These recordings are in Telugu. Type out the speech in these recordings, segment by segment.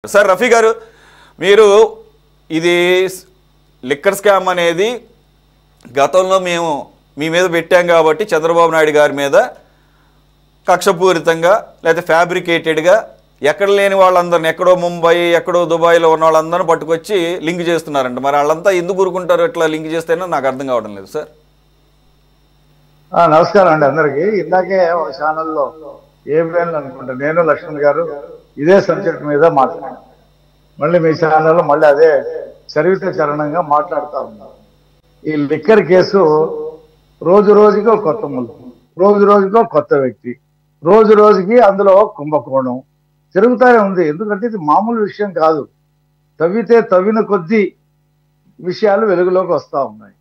సార్ రఫీ గారు, మీరు ఇది లిక్కర్ స్కామ్ అనేది గతంలో మేము మీ మీద పెట్టాం కాబట్టి చంద్రబాబు నాయుడు గారి మీద కక్షపూరితంగా లేదా ఫ్యాబ్రికేటెడ్గా ఎక్కడ లేని వాళ్ళందరిని ఎక్కడో ముంబై ఎక్కడో దుబాయ్లో ఉన్న వాళ్ళందరినీ పట్టుకొచ్చి లింక్ చేస్తున్నారంట. మరి వాళ్ళంతా ఎందుకు ఊరుకుంటారు ఇట్లా లింక్ చేస్తేనే నాకు అర్థం కావడం లేదు సార్. నమస్కారం అండి అందరికి. ఇందాకే ఒక ఛానల్లో ఏప్రిల్ అనుకుంటా నేను లక్ష్మణ్ గారు ఇదే సబ్జెక్ట్ మీద మాట్లాడాను. మళ్ళీ మీ ఛానల్లో మళ్ళీ అదే చరిత్ర చరణంగా మాట్లాడుతూ ఉన్నారు. ఈ లిక్కర్ కేసు రోజు రోజుకో కొత్త ముళ్ళు, రోజు రోజుకో కొత్త వ్యక్తి, రోజు రోజుకి అందులో కుంభకోణం తిరుగుతూనే ఉంది. ఎందుకంటే ఇది మామూలు విషయం కాదు. తవ్వితే తవ్విన కొద్దీ విషయాలు వెలుగులోకి వస్తూ ఉన్నాయి.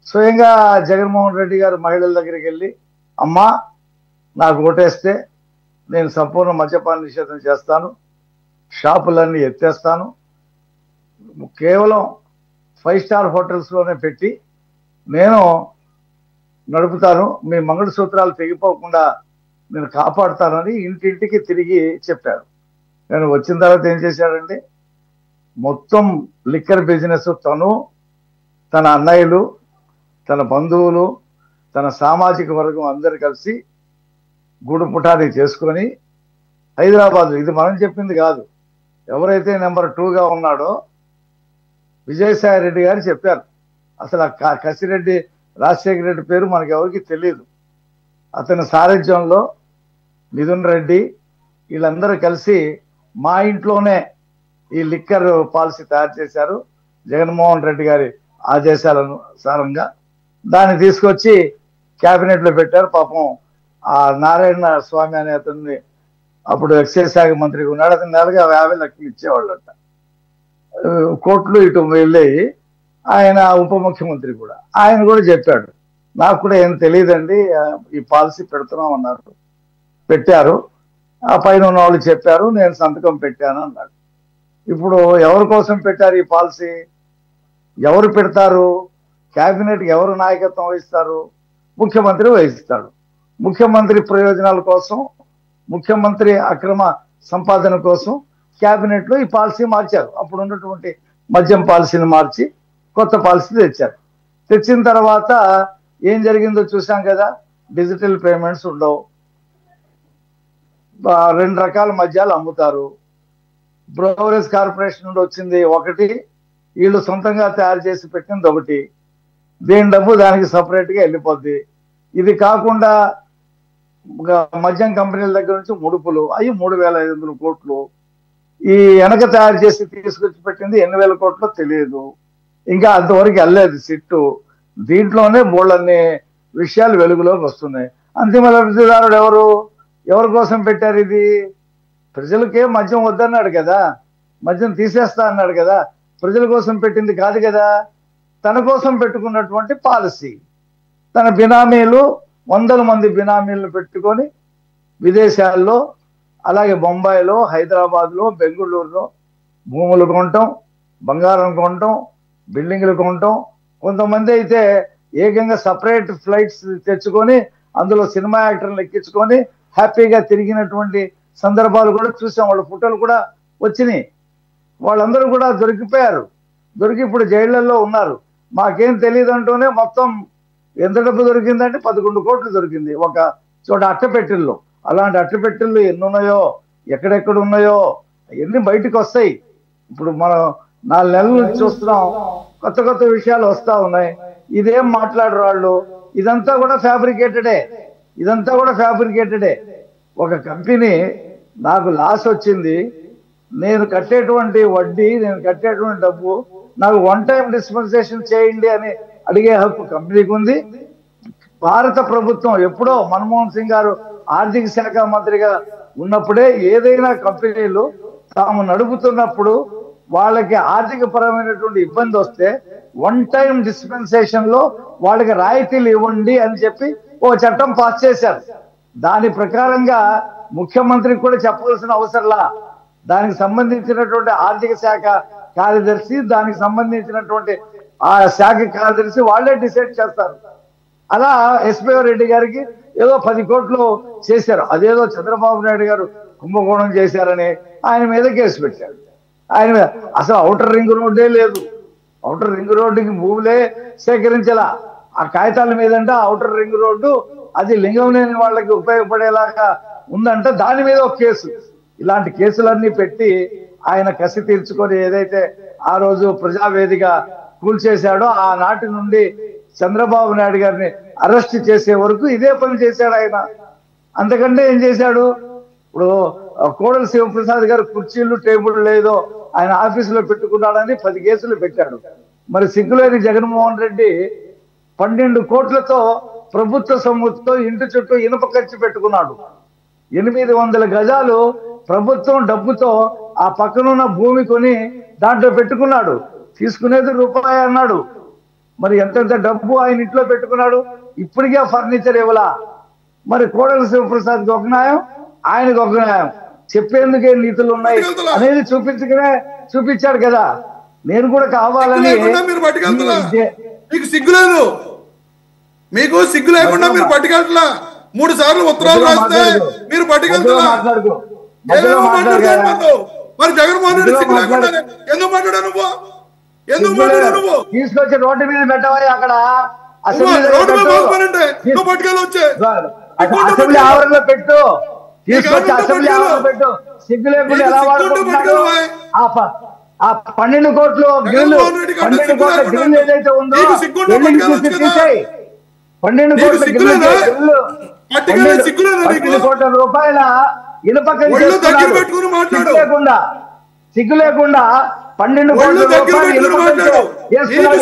స్వయంగా జగన్మోహన్ రెడ్డి గారు మహిళల దగ్గరికి వెళ్ళి, అమ్మా నాకు ఓటేస్తే నేను సంపూర్ణ మద్యపాన నిషేధం చేస్తాను, షాపులన్నీ ఎత్తేస్తాను, కేవలం 5 స్టార్ హోటల్స్లోనే పెట్టి నేను నడుపుతాను, మీ మంగళసూత్రాలు తెగిపోకుండా నేను కాపాడుతానని ఇంటింటికి తిరిగి చెప్పాడు. నేను వచ్చిన తర్వాత ఏం చేశాడంటే మొత్తం లిక్కర్ బిజినెస్ తను, తన అన్నయ్యలు, తన బంధువులు, తన సామాజిక వర్గం అందరు కలిసి గూడు పుటాని చేసుకొని హైదరాబాద్, ఇది మనం చెప్పింది కాదు, ఎవరైతే నెంబర్ 2గా ఉన్నాడో విజయసాయి రెడ్డి గారు చెప్పారు. అసలు కసిరెడ్డి రాజశేఖర రెడ్డి పేరు మనకి ఎవరికి తెలియదు. అతని సారథ్యంలో మిథున్ రెడ్డి వీళ్ళందరూ కలిసి మా ఇంట్లోనే ఈ లిక్కర్ పాలసీ తయారు చేశారు. జగన్మోహన్ రెడ్డి గారి ఆదేశాలనుసారంగా దాన్ని తీసుకొచ్చి క్యాబినెట్లో పెట్టారు. పాపం ఆ నారాయణ స్వామి అనే అతన్ని అప్పుడు ఎక్సైజ్ శాఖ మంత్రిగా ఉన్నాడు. అతను నెలగా 50 లక్షలు ఇచ్చేవాళ్ళట. కోట్లు ఇటు వెళ్ళాయి. ఆయన ఉప ముఖ్యమంత్రి కూడా, ఆయన కూడా చెప్పాడు, నాకు కూడా ఏం తెలియదండి ఈ పాలసీ పెడుతున్నాం అన్నారు. పెట్టారు, ఆ పైన ఉన్న వాళ్ళు చెప్పారు, నేను సంతకం పెట్టాను అన్నాడు. ఇప్పుడు ఎవరి కోసం పెట్టారు ఈ పాలసీ? ఎవరు పెడతారు? క్యాబినెట్కి ఎవరు నాయకత్వం వహిస్తారు? ముఖ్యమంత్రి వహిస్తాడు. ముఖ్యమంత్రి ప్రయోజనాల కోసం, ముఖ్యమంత్రి అక్రమ సంపాదన కోసం క్యాబినెట్లో ఈ పాలసీ మార్చారు. అప్పుడు ఉన్నటువంటి మద్యం పాలసీని మార్చి కొత్త పాలసీ తెచ్చారు. తెచ్చిన తర్వాత ఏం జరిగిందో చూసాం కదా. డిజిటల్ పేమెంట్స్ ఉండవు, 2 రకాల మద్యాలు అమ్ముతారు. బ్రోవరేజ్ కార్పొరేషన్ నుండి వచ్చింది ఒకటి, వీళ్ళు సొంతంగా తయారు చేసి పెట్టింది ఒకటి. దేని డబ్బు దానికి సపరేట్గా వెళ్ళిపోద్ది. ఇది కాకుండా మద్యం కంపెనీల దగ్గర నుంచి ముడుపులు, అవి 3,500 కోట్లు. ఈ వెనక తయారు చేసి తీసుకొచ్చి పెట్టింది ఎన్ని వేల కోట్లో తెలియదు. ఇంకా అంతవరకు వెళ్ళలేదు సిట్టు. దీంట్లోనే బోళ్ళన్ని విషయాలు వెలుగులోకి వస్తున్నాయి. అంతిమ లబ్ధిదారుడు ఎవరు? ఎవరి కోసం పెట్టారు ఇది? ప్రజలకే మద్యం వద్దన్నాడు కదా, మద్యం తీసేస్తా అన్నాడు కదా, ప్రజల కోసం పెట్టింది కాదు కదా. తన కోసం పెట్టుకున్నటువంటి పాలసీ. తన బినామీలు, 100 మంది బినామీలను పెట్టుకొని విదేశాల్లో, అలాగే బొంబాయిలో, హైదరాబాద్లో, బెంగళూరులో భూములు కొనటం, బంగారం కొనటం, బిల్డింగ్లు కొనటం. కొంతమంది అయితే ఏకంగా సపరేట్ ఫ్లైట్స్ తెచ్చుకొని అందులో సినిమా యాక్టర్లు ఎక్కించుకొని హ్యాపీగా తిరిగినటువంటి సందర్భాలు కూడా చూసాం. వాళ్ళ ఫోటోలు కూడా వచ్చినాయి. వాళ్ళందరూ కూడా దొరికిపోయారు. దొరికి ఇప్పుడు జైళ్లలో ఉన్నారు. మాకేం తెలియదు అంటూనే మొత్తం ఎంత డబ్బు దొరికిందంటే 11 కోట్లు దొరికింది ఒక చోట అట్టపెట్టెల్లో. అలాంటి అట్టపెట్టెళ్ళు ఎన్ని ఉన్నాయో, ఎక్కడెక్కడ ఉన్నాయో అవన్నీ బయటకు వస్తాయి. ఇప్పుడు మనం 4 నెలల నుంచి చూస్తున్నాం, కొత్త కొత్త విషయాలు వస్తూ ఉన్నాయి. ఇదేం మాట్లాడరు వాళ్ళు. ఇదంతా కూడా ఫ్యాబ్రికేటెడే, ఇదంతా కూడా ఫ్యాబ్రికేటెడే. ఒక కంపెనీ నాకు లాస్ వచ్చింది, నేను కట్టేటువంటి వడ్డీ, నేను కట్టేటువంటి డబ్బు నాకు 1 టైం డిస్పెన్సేషన్ చేయండి అని అడిగే హక్కు కంపెనీకి ఉంది. భారత ప్రభుత్వం ఎప్పుడో మన్మోహన్ సింగ్ గారు ఆర్థిక శాఖ మంత్రిగా ఉన్నప్పుడే ఏదైనా కంపెనీలు తాము నడుపుతున్నప్పుడు వాళ్ళకి ఆర్థిక పరమైనటువంటి ఇబ్బంది వస్తే 1 టైం డిస్పెన్సేషన్ లో వాళ్ళకి రాయితీలు ఇవ్వండి అని చెప్పి ఓ చట్టం పాస్ చేశారు. దాని ప్రకారంగా ముఖ్యమంత్రికి కూడా చెప్పవలసిన అవసరంలా. దానికి సంబంధించినటువంటి ఆర్థిక శాఖ కార్యదర్శి, దానికి సంబంధించినటువంటి ఆ శాఖ కార్యదర్శి వాళ్ళే డిసైడ్ చేస్తారు. అలా ఎస్పీ రెడ్డి గారికి ఏదో 10 కోట్లు చేశారు. అదేదో చంద్రబాబు నాయుడు గారు కుంభకోణం చేశారని ఆయన మీద కేసు పెట్టాడు. ఆయన మీద అసలు ఔటర్ రింగ్ రోడ్డే లేదు, ఔటర్ రింగ్ రోడ్డుకి భూములే సేకరించాల. ఆ కాగితాల మీదంట ఔటర్ రింగ్ రోడ్డు అది లింగం లేని వాళ్ళకి ఉపయోగపడేలాగా ఉందంట, దాని మీద ఒక కేసు. ఇలాంటి కేసులన్నీ పెట్టి ఆయన కసి తీర్చుకొని ఏదైతే ఆ రోజు ప్రజావేదిక కూల్చేశాడో ఆనాటి నుండి చంద్రబాబు నాయుడు గారిని అరెస్ట్ చేసే వరకు ఇదే పని చేశాడు ఆయన. అంతకంటే ఏం చేశాడు? ఇప్పుడు కోడెల శివప్రసాద్ గారు కుర్చీలు టేబుల్ లేదో ఆయన ఆఫీసులో పెట్టుకున్నాడని 10 కేసులు పెట్టాడు. మరి సిగ్గులేని జగన్మోహన్ రెడ్డి 12 కోట్లతో ప్రభుత్వ సొమ్ముతో ఇంటి చుట్టూ ఇనుప ఖర్చు పెట్టుకున్నాడు. 800 గజాలు ప్రభుత్వం డబ్బుతో ఆ పక్కనున్న భూమి కొని దాంట్లో పెట్టుకున్నాడు. తీసుకునేది రూపాయి అన్నాడు. మరి ఎంతెంత డబ్బు ఆయన ఇంట్లో పెట్టుకున్నాడు. ఇప్పటికే ఫర్నిచర్ ఇవ్వలా. మరి కోడెల శివప్రసాద్కి ఒక న్యాయం, ఆయనకు ఒక న్యాయం. చెప్పేందుకే నీతులు ఉన్నాయి అనేది చూపించాడు కదా. నేను కూడా కావాలని మీకు సిగ్గులేదు, మీకు సిగ్గు లేకుండా మీరు పట్టుకెళ్తలా. 3 సార్లు ఉత్తరాలు రాస్తే మీరు పట్టుకెళ్తలా. మరి జగన్మోహన్ రెడ్డి సిగ్గు లేకుండా ఎందుకు మాట్లాడావు నువ్వు? ఎందుకు మాట్లాడావు నువ్వు? తీసుకొచ్చి రోడ్డు మీద పెట్టవా అక్కడ రోడ్డు మీద బాగుపడంటే నువ్వు పట్టుకెళ్ళొచ్చే అసెంబ్లీ ఆవరణలో పెట్టు, తీసుకొచ్చి అసెంబ్లీ ఆవరణలో పెట్టు. సిగ్గు లేకుండా ఎలా వాడుకుంటున్నాడు? ఆ 12 కోట్లు గ్రిల్, 12 కోట్ల గ్రిల్ ఏదైతే ఉందో తీసేయి. 12 కోట్ల గ్రిల్, 12 కోట్ల రూపాయల ఇనుప సిగ్గు లేకుండా 12 కోట్ల రూపాయలు ఇనుప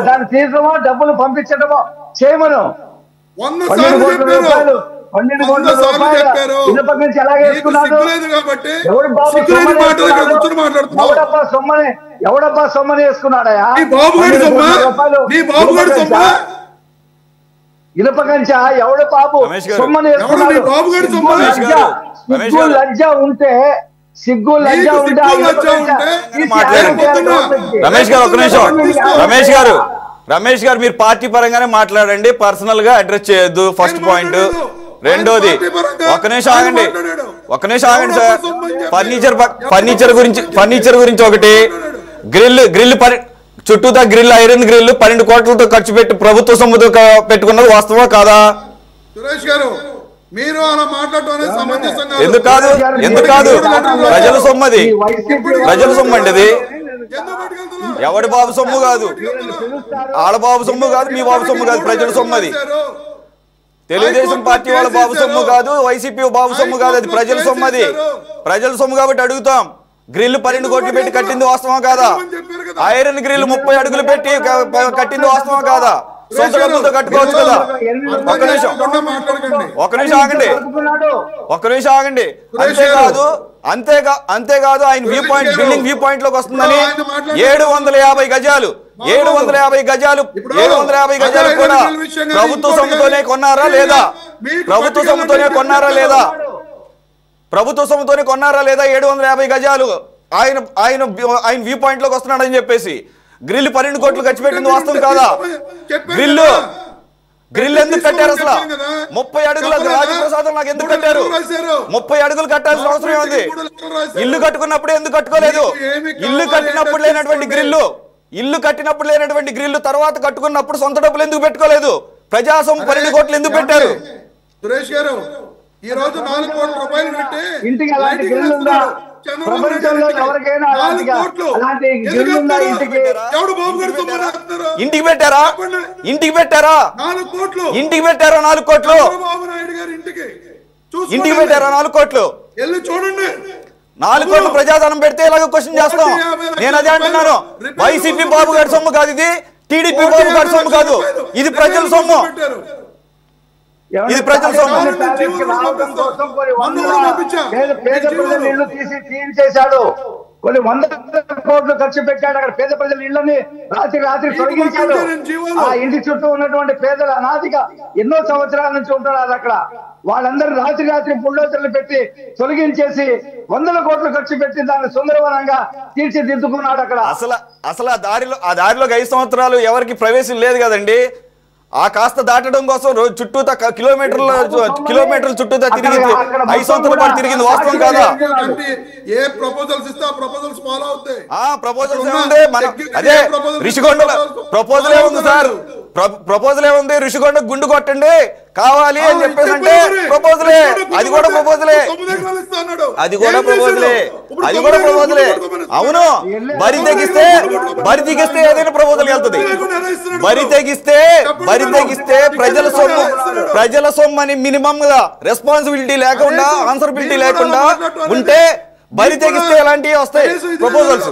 దాన్ని తీసమో డబ్బులు పంపించడమో చేయమను. 12 కోట్ల రూపాయలు 12 కోట్ల రూపాయలు ఇనుప నుంచి ఎలా వేసుకున్నాడు? ఎవడబ్బా సొమ్మని వేసుకున్నాడయా? ఇనుప కంచా ఎవడ బాబు సొమ్మని వేసుకున్నాడు? లజ్జ ఉంటే రమేష్ గారు మీరు పార్టీ పరంగానే మాట్లాడండి, పర్సనల్ గా అడ్రస్ చేయొద్దు. First point. రెండోది, ఒక్క నిమిషం ఆగండి సార్. ఫర్నిచర్ గురించి ఒకటి, గ్రిల్ చుట్టూతా గ్రిల్, ఐరన్ గ్రిల్ 12 కోట్లతో ఖర్చు పెట్టి ప్రభుత్వ సొమ్ముతో పెట్టుకున్నది వాస్తవా కాదా? సురేష్ గారు మీరు అలా మాట్లాడటం ఎందుకు కాదు? ప్రజల సొమ్మది, ప్రజల సొమ్ము అండి అది. ఎవడి బాబు సొమ్ము కాదు, ఆడ బాబు సొమ్ము కాదు, మీ బాబు సొమ్ము కాదు, ప్రజల సొమ్మది. తెలుగుదేశం పార్టీ వాళ్ళ బాబు సొమ్ము కాదు, వైసీపీ బాబు సొమ్ము కాదు, అది ప్రజల సొమ్మది. ప్రజల సొమ్ము కాబట్టి అడుగుతాం. గ్రిల్ 12 కోట్లు పెట్టి కట్టింది వాస్తవం కాదా? ఐరన్ గ్రిల్ 30 అడుగులు పెట్టి కట్టింది వాస్తవం కాదా? సొంత డబ్బులతో కట్టుకోవచ్చు కదా. ఒక్క నిమిషం ఆగండి. అంతేకాదు ఆయన view point, building view point లోకి వస్తుందని 750 గజాలు 750 గజాలు కూడా ప్రభుత్వ సొమ్ముతోనే కొన్నారా లేదా? ప్రభుత్వ సొమ్ముతోనే కొన్నారా లేదా? 750 గజాలు ఆయన వ్యూ పాయింట్ లోకి వస్తున్నాడని చెప్పేసి గ్రిల్ 12 కోట్లు ఖర్చు పెట్టింది వాస్తవం కాదా? గ్రిల్ ఎందుకు కట్టారు? అసలు 30 అడుగుల రాజప్రసాదం నాకు ఎందుకు కట్టారు? 30 అడుగులు కట్టాల్సిన అవసరం ఉంది. ఇల్లు కట్టుకున్నప్పుడు ఎందుకు కట్టుకోలేదు? ఇల్లు కట్టినప్పుడు లేనటువంటి గ్రిల్లు తర్వాత కట్టుకున్నప్పుడు సొంత డబ్బులు ఎందుకు పెట్టుకోలేదు? ప్రజాసం 12 కోట్లు ఎందుకు పెట్టారు? సురేష్ గారు ఈ రోజు 4 కోట్ల రూపాయలు పెట్టి ఇంటికి అలాంటి గ్రిల్ ఉందా? ప్రపంచంలో ఎవరికైనా ఇంటికి పెట్టారా? 4 కోట్లు ఇంటికి పెట్టారా? 4 కోట్లు చూడండి. 4 కోట్లు ప్రజాధనం పెడితే ఇలాగ క్వశ్చన్ చేస్తాం. నేను అదే అంటున్నాను. వైసీపీ బాబు గారి సొమ్ము కాదు ఇది, టీడీపీ బాబు గారి సొమ్ము కాదు, ఇది ప్రజల సొమ్ము. ఇది ప్రజల సొమ్ము. పేద ప్రజల ఇల్లు తీయించేశాడు. కొన్ని 100 కోట్లు ఖర్చు పెట్టాడు. అక్కడ పేద ప్రజల ఇళ్ళని రాత్రి తొలగించాడు. ఆ ఇంటి చుట్టూ ఉన్నటువంటి పేదల అనాదిగా ఎన్నో సంవత్సరాల నుంచి ఉంటున్నారు అక్కడ. వాళ్ళందరూ రాత్రి బుల్డోజర్లు పెట్టి తొలగించేసి 100 కోట్లు ఖర్చు పెట్టి దాన్ని సుందరవనంగా తీర్చిదిద్దుకున్నాడు అక్కడ. అసలు ఆ దారిలోకి 5 సంవత్సరాలు ఎవరికి ప్రవేశం లేదు కదండి. ఆ కాస్త దాటడం కోసం రోజు చుట్టూతా కిలోమీటర్ల చుట్టూతా తిరిగి 5 సంవత్సరాల పాటు తిరిగింది వాస్తవం కాదా? ఏ ప్రపోజల్స్ ఇస్తే ఆ ప్రపోజల్స్ ఫాలో అవుతాయి. ప్రపోజల్స్ ఏముంది? అదే రిషికొండ ప్రపోజల్ ఏముంది సార్? ప్రపోజల్ ఏముంది? రిషికొండ గుండు కొట్టండి కావాలి అని చెప్పేసి అంటే ప్రపోజలే. అది కూడా ప్రపోజలే. అవును, బరి తెగిస్తే ఏదైనా ప్రపోజల్ వెళ్తుంది. బరి తెగిస్తే ప్రజల సొమ్ము అని మినిమం గా రెస్పాన్సిబిలిటీ లేకుండా ఆన్సరబిలిటీ లేకుండా ఉంటే బరి తెగిస్తే ఎలాంటివి వస్తాయి ప్రపోజల్స్?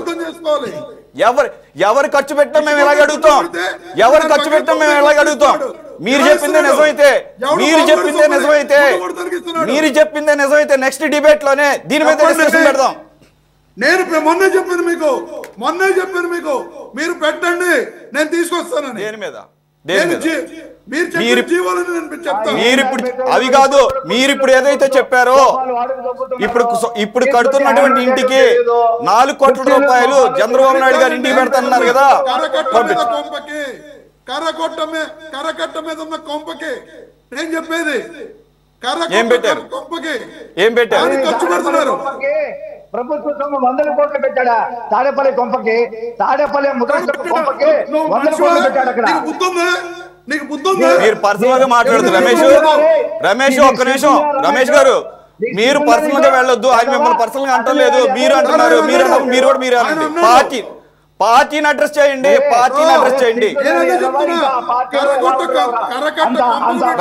ఎవరు ఖర్చు పెట్టినా మేము ఎలాగ అడుగుతాం? మీరు చెప్పిందే నిజమైతే నెక్స్ట్ డిబేట్ లోనే దీని మీద డిస్కషన్ పెడదాం. నేను మొన్నే చెప్పాను మీకు మీరు పెట్టండి, నేను తీసుకొస్తాను. దేని మీద? అవి కాదు, మీరు ఇప్పుడు ఏదైతే చెప్పారో ఇప్పుడు కడుతున్నటువంటి ఇంటికి 4 కోట్ల రూపాయలు చంద్రబాబు నాయుడు గారు ఇంటికి పెడతాన్నారు కదా. కరకట్ట మీద ఉన్న కొంపకి నేను చెప్పేది ఏం పెట్టారు? ఖర్చు పెడుతున్నారు. ప్రభుత్వ సొమ్ము 100 కోట్లు పెట్టాడా తాడేపల్లి కొంపకి? తాడేపల్లి ముద్రపల్లి కొంపకి 100 కోట్లు పెట్టాడు. అక్కడ నీకు బుద్ధుందా? మీరు పర్సనల్ గా మాట్లాడుతూ రమేష్ ఒక్క నిమిషం. రమేష్ గారు, మీరు పర్సనల్ గా వెళ్ళొద్దు. ఆయన మిమ్మల్ని పర్సనల్ గా అంటలేదు. మీరు అంటున్నారు, మీరు కూడా అనండి. పార్టీని అడ్రస్ చేయండి.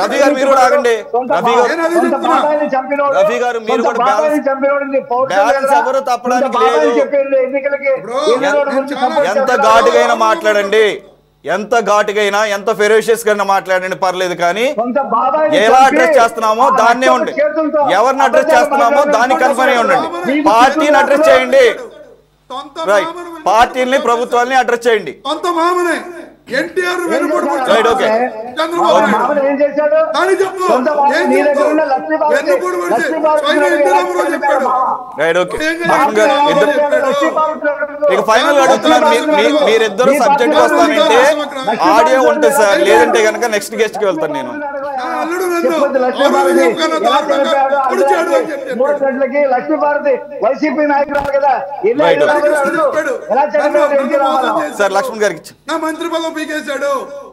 రవి గారు మీరు కూడా ఆగండి. రవి గారు మీరు కూడా బ్యాలెన్స్ ఎవరు తప్పడానికి లేదు. ఎంత ఘాటుగైనా మాట్లాడండి, ఎంత ఫెరోషియస్ గా మాట్లాడండి, పర్లేదు. కానీ ఎలా అడ్రస్ చేస్తున్నామో దాన్నే ఉండి, ఎవరిని అడ్రస్ చేస్తున్నామో దాన్ని కన్ఫర్మ్ అయి ఉండండి. పార్టీని అడ్రస్ చేయండి. రైట్, పార్టీని ప్రభుత్వాన్ని అడ్రస్ చేయండి. ఇక ఫైనల్ గా అడుగుతున్నాను, మీరిద్దరు సబ్జెక్ట్ వస్తానంటే ఆడియో ఉంటుంది సార్, లేదంటే కనుక నెక్స్ట్ గెస్ట్ కి వెళ్తాను నేను. లక్ష్మీభారతి వైసీపీ నాయకురాలు కదా. సార్ లక్ష్మణ్ గారికి నా మంత్రి పదవి పీకేశాడు.